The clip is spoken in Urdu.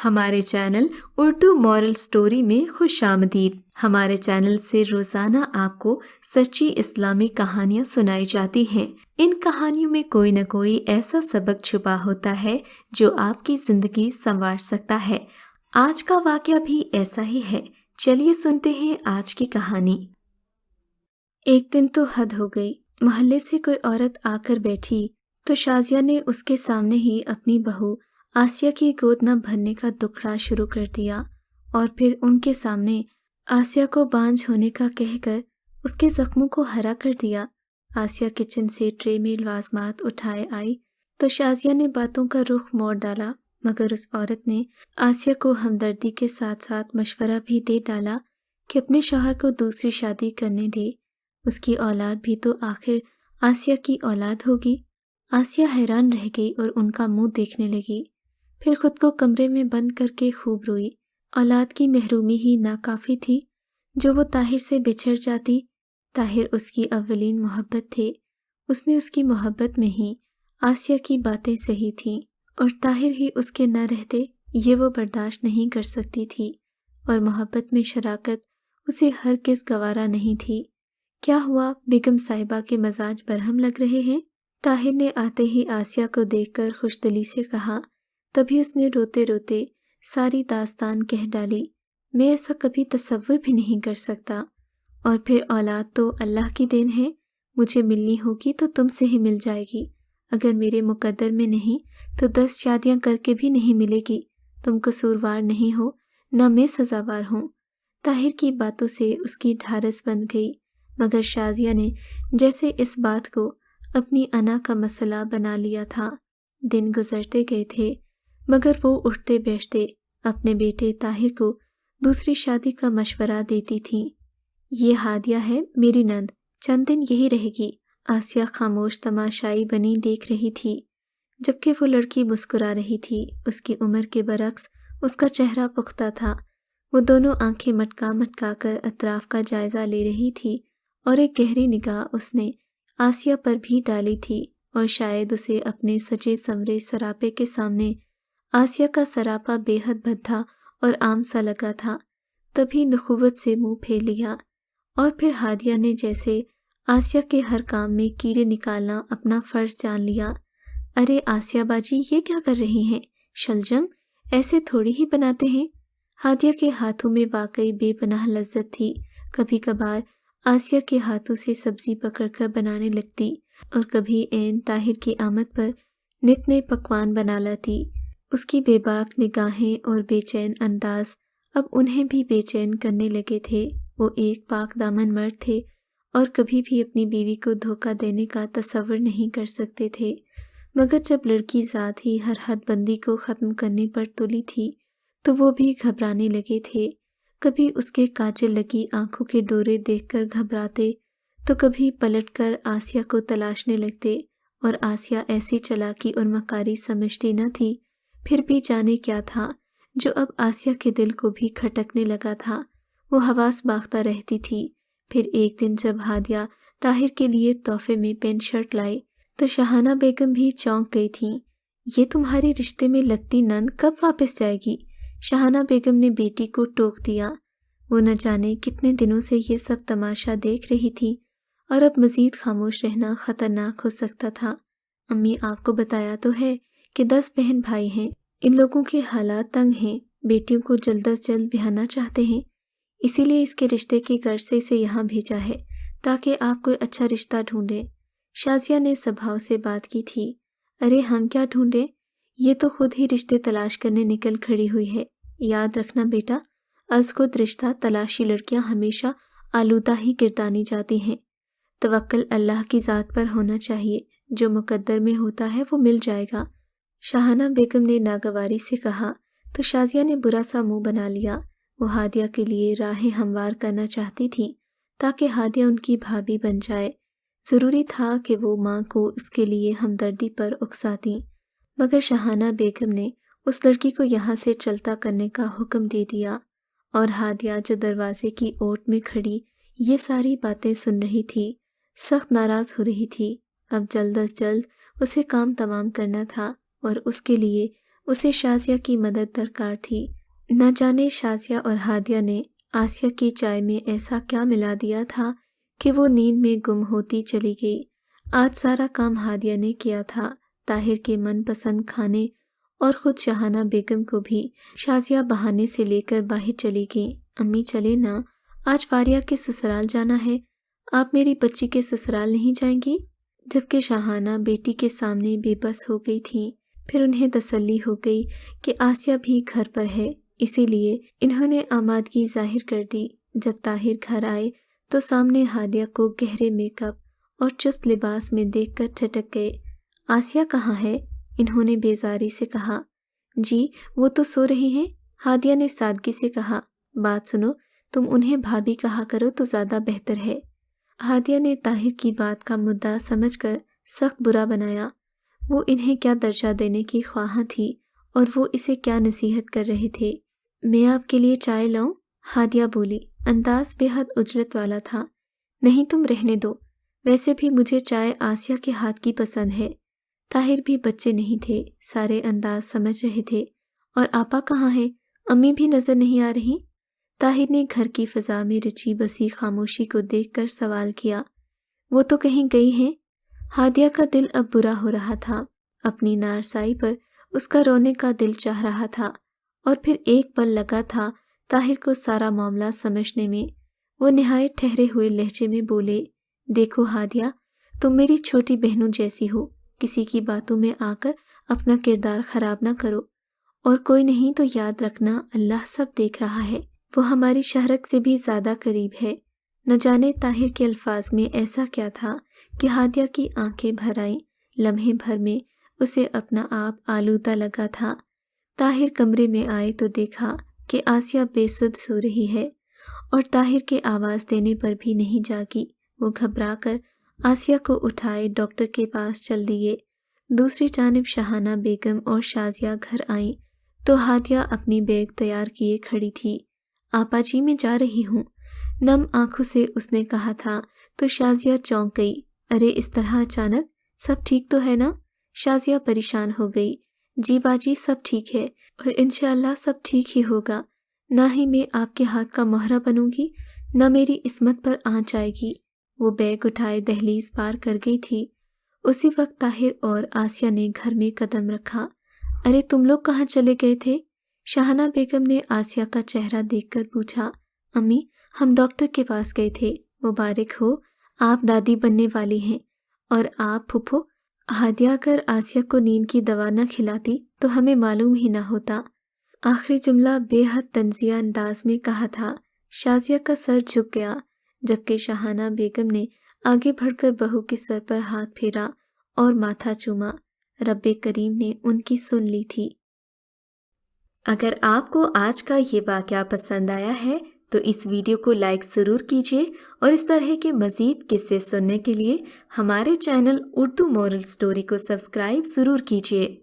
ہمارے چینل اردو مورل سٹوری میں خوش آمدید۔ ہمارے چینل سے روزانہ آپ کو سچی اسلامی کہانیاں سنائی جاتی ہیں۔ ان کہانیوں میں کوئی نہ کوئی ایسا سبق چھپا ہوتا ہے جو آپ کی زندگی سنوار سکتا ہے۔ آج کا واقعہ بھی ایسا ہی ہے۔ چلیے سنتے ہیں آج کی کہانی۔ ایک دن تو حد ہو گئی۔ محلے سے کوئی عورت آ کر بیٹھی تو شازیہ نے اس کے سامنے ہی اپنی بہو آسیہ کی گود نہ بھرنے کا دکھڑا شروع کر دیا اور پھر ان کے سامنے آسیہ کو بانجھ ہونے کا کہہ کر اس کے زخموں کو ہرا کر دیا۔ آسیہ کچن سے ٹرے میں لوازمات اٹھائے آئی تو شازیہ نے باتوں کا رخ موڑ ڈالا، مگر اس عورت نے آسیہ کو ہمدردی کے ساتھ ساتھ مشورہ بھی دے ڈالا کہ اپنے شوہر کو دوسری شادی کرنے دے، اس کی اولاد بھی تو آخر آسیہ کی اولاد ہوگی۔ آسیہ حیران رہ گئی اور ان کا منہ دیکھنے لگی، پھر خود کو کمرے میں بند کر کے خوب روئی۔ اولاد کی محرومی ہی ناکافی تھی جو وہ طاہر سے بچھڑ جاتی۔ طاہر اس کی اولین محبت تھے، اس نے اس کی محبت میں ہی آسیہ کی باتیں سہی تھیں اور طاہر ہی اس کے نہ رہتے یہ وہ برداشت نہیں کر سکتی تھی، اور محبت میں شراکت اسے ہرگز گوارا نہیں تھی۔ کیا ہوا، بیگم صاحبہ کے مزاج برہم لگ رہے ہیں؟ طاہر نے آتے ہی آسیہ کو دیکھ کر خوش دلی سے کہا۔ تبھی اس نے روتے روتے ساری داستان کہہ ڈالی۔ میں ایسا کبھی تصور بھی نہیں کر سکتا، اور پھر اولاد تو اللہ کی دین ہے، مجھے ملنی ہوگی تو تم سے ہی مل جائے گی، اگر میرے مقدر میں نہیں تو 10 شادیاں کر کے بھی نہیں ملے گی۔ تم قصوروار نہیں ہو، نہ میں سزاوار ہوں۔ طاہر کی باتوں سے اس کی ڈھارس بند گئی، مگر شازیہ نے جیسے اس بات کو اپنی انا کا مسئلہ بنا لیا تھا۔ دن گزرتے گئے تھے، مگر وہ اٹھتے بیٹھتے اپنے بیٹے طاہر کو دوسری شادی کا مشورہ دیتی تھیں۔ یہ ہادیہ ہے میری نند، چند دن یہی رہے گی۔ آسیہ خاموش تماشائی بنی دیکھ رہی تھی، جبکہ وہ لڑکی مسکرا رہی تھی۔ اس کی عمر کے برعکس اس کا چہرہ پختہ تھا۔ وہ دونوں آنکھیں مٹکا مٹکا کر اطراف کا جائزہ لے رہی تھی، اور ایک گہری نگاہ اس نے آسیہ پر بھی ڈالی تھی، اور شاید اسے اپنے سجے سنورے سراپے کے سامنے آسیہ کا سراپا بے حد بھدھا اور عام سا لگا تھا۔ تبھی نخوت سے منہ پھیر لیا، اور پھر ہادیہ نے جیسے آسیہ کے ہر کام میں کیڑے نکالنا اپنا فرض جان لیا۔ ارے آسیہ باجی، یہ کیا کر رہی ہیں؟ شلجم ایسے تھوڑی ہی بناتے ہیں۔ ہادیہ کے ہاتھوں میں واقعی بے پناہ لذت تھی۔ کبھی کبھار آسیہ کے ہاتھوں سے سبزی پکڑ کر بنانے لگتی، اور کبھی عین طاہر کی آمد پر نت نئے پکوان بنا لاتی۔ اس کی بے باک نگاہیں اور بے چین انداز اب انہیں بھی بے چین کرنے لگے تھے۔ وہ ایک پاک دامن مرد تھے اور کبھی بھی اپنی بیوی کو دھوکہ دینے کا تصور نہیں کر سکتے تھے، مگر جب لڑکی ذات ہی ہر حد بندی کو ختم کرنے پر تلی تھی تو وہ بھی گھبرانے لگے تھے۔ کبھی اس کے کاجل لگی آنکھوں کے ڈورے دیکھ کر گھبراتے تو کبھی پلٹ کر آسیہ کو تلاشنے لگتے، اور آسیہ ایسی چلاکی اور مکاری سمجھتی نہ تھی، پھر بھی جانے کیا تھا جو اب آسیہ کے دل کو بھی کھٹکنے لگا تھا۔ وہ حواس باختہ رہتی تھی۔ پھر ایک دن جب ہادیہ طاہر کے لیے تحفے میں پینٹ شرٹ لائی تو شاہانہ بیگم بھی چونک گئی تھیں۔ یہ تمہاری رشتے میں لگتی نند کب واپس جائے گی؟ شاہانہ بیگم نے بیٹی کو ٹوک دیا۔ وہ نہ جانے کتنے دنوں سے یہ سب تماشا دیکھ رہی تھی، اور اب مزید خاموش رہنا خطرناک ہو سکتا تھا۔ امی آپ کو بتایا تو ہے کہ 10 بہن بھائی ہیں، ان لوگوں کے حالات تنگ ہیں، بیٹیوں کو جلد از جلد بیاہنا چاہتے ہیں، اسی لیے اس کے رشتے کی غرض سے اسے یہاں بھیجا ہے تاکہ آپ کوئی اچھا رشتہ ڈھونڈیں۔ شازیہ نے سبھاؤ سے بات کی تھی۔ ارے ہم کیا ڈھونڈیں، یہ تو خود ہی رشتے تلاش کرنے نکل کھڑی ہوئی ہے۔ یاد رکھنا بیٹا، از خود رشتہ تلاشی لڑکیاں ہمیشہ آلودہ ہی گردانی جاتی ہیں۔ توکل اللہ کی ذات پر ہونا چاہیے، جو مقدر میں ہوتا ہے وہ مل جائے گا۔ شاہانہ بیگم نے ناگواری سے کہا تو شازیہ نے برا سا منہ بنا لیا۔ وہ ہادیہ کے لیے راہیں ہموار کرنا چاہتی تھیں تاکہ ہادیہ ان کی بھابھی بن جائے۔ ضروری تھا کہ وہ ماں کو اس کے لیے ہمدردی پر اکساتیں، مگر شاہانہ بیگم نے اس لڑکی کو یہاں سے چلتا کرنے کا حکم دے دیا، اور ہادیہ جو دروازے کی اوٹ میں کھڑی یہ ساری باتیں سن رہی تھی سخت ناراض ہو رہی تھی۔ اب جلد از جلد اسے کام تمام کرنا تھا، اور اس کے لیے اسے شازیہ کی مدد درکار تھی۔ نہ جانے شازیہ اور ہادیہ نے آسیہ کی چائے میں ایسا کیا ملا دیا تھا کہ وہ نیند میں گم ہوتی چلی گئی۔ آج سارا کام ہادیہ نے کیا تھا، طاہر کے من پسند کھانے اور خود شاہانہ بیگم کو بھی شازیہ بہانے سے لے کر باہر چلی گئی۔ امی چلے نا، آج فاریہ کے سسرال جانا ہے، آپ میری بچی کے سسرال نہیں جائیں گی؟ جبکہ شاہانہ بیٹی کے سامنے بے بس ہو گئی تھیں۔ پھر انہیں تسلی ہو گئی کہ آسیہ بھی گھر پر ہے، اسی لیے انہوں نے آمادگی ظاہر کر دی۔ جب طاہر گھر آئے تو سامنے ہادیہ کو گہرے میک اپ اور چست لباس میں دیکھ کر ٹھٹک گئے۔ آسیہ کہاں ہے؟ انہوں نے بیزاری سے کہا۔ جی وہ تو سو رہی ہیں، ہادیہ نے سادگی سے کہا۔ بات سنو، تم انہیں بھابھی کہا کرو تو زیادہ بہتر ہے۔ ہادیہ نے طاہر کی بات کا مدعا سمجھ کر سخت برا بنایا۔ وہ انہیں کیا درجہ دینے کی خواہاں تھی اور وہ اسے کیا نصیحت کر رہے تھے۔ میں آپ کے لیے چائے لاؤں؟ ہادیہ بولی۔ انداز بے حد اجلت والا تھا۔ نہیں تم رہنے دو، ویسے بھی مجھے چائے آسیہ کے ہاتھ کی پسند ہے۔ طاہر بھی بچے نہیں تھے، سارے انداز سمجھ رہے تھے۔ اور آپا کہاں ہیں؟ امی بھی نظر نہیں آ رہی؟ طاہر نے گھر کی فضا میں رچی بسی خاموشی کو دیکھ کر سوال کیا۔ وہ تو کہیں گئی ہیں۔ ہادیہ کا دل اب برا ہو رہا تھا۔ اپنی نارسائی پر اس کا رونے کا دل چاہ رہا تھا، اور پھر ایک پل لگا تھا طاہر کو سارا معاملہ سمجھنے میں۔ وہ نہایت ٹھہرے ہوئے لہجے میں بولے، دیکھو ہادیہ، تم میری چھوٹی بہنوں جیسی ہو، کسی کی باتوں میں آ کر اپنا کردار خراب نہ کرو، اور کوئی نہیں تو یاد رکھنا اللہ سب دیکھ رہا ہے، وہ ہماری شہرک سے بھی زیادہ قریب ہے۔ نہ جانے طاہر کے الفاظ میں ایسا کیا تھا کہ ہادیہ کی آنکھیں بھر آئیں۔ لمحے بھر میں اسے اپنا آپ آلودہ لگا تھا۔ طاہر کمرے میں آئے تو دیکھا کہ آسیہ بے سدھ سو رہی ہے، اور طاہر کے آواز دینے پر بھی نہیں جاگی۔ وہ گھبرا کر آسیہ کو اٹھائے ڈاکٹر کے پاس چل دیے۔ دوسری جانب شاہانہ بیگم اور شازیہ گھر آئیں تو ہادیہ اپنی بیگ تیار کیے کھڑی تھی۔ آپا جی میں جا رہی ہوں، نم آنکھوں سے اس نے کہا تھا تو شازیہ چونک گئی۔ ارے اس طرح اچانک، سب ٹھیک تو ہے نا؟ شازیہ پریشان ہو گئی۔ جی باجی سب ٹھیک ہے، اور انشاءاللہ سب ٹھیک ہی ہوگا۔ نہ ہی میں آپ کے ہاتھ کا مہرہ بنوں گی، نہ میری عصمت پر آنچ آئے گی۔ وہ بیگ اٹھائے دہلیز پار کر گئی تھی۔ اسی وقت طاہر اور آسیہ نے گھر میں قدم رکھا۔ ارے تم لوگ کہاں چلے گئے تھے؟ شاہانہ بیگم نے آسیہ کا چہرہ دیکھ کر پوچھا۔ امی ہم ڈاکٹر کے پاس گئے تھے۔ مبارک ہو، آپ دادی بننے والی ہیں۔ اور آپ پھپھو؟ ہادیہ اگر آسیہ کو نیند کی دوا نہ کھلاتی تو ہمیں معلوم ہی نہ ہوتا۔ آخری جملہ بے حد طنزیہ انداز میں کہا تھا۔ شازیہ کا سر جھک گیا، جبکہ شاہانہ بیگم نے آگے بڑھ کر بہو کے سر پر ہاتھ پھیرا اور ماتھا چوما۔ رب کریم نے ان کی سن لی تھی۔ اگر آپ کو آج کا یہ واقعہ پسند آیا ہے تو اس ویڈیو کو لائک ضرور کیجیے، اور اس طرح کے مزید قصے سننے کے لیے ہمارے چینل اردو مورل سٹوری کو سبسکرائب ضرور کیجیے۔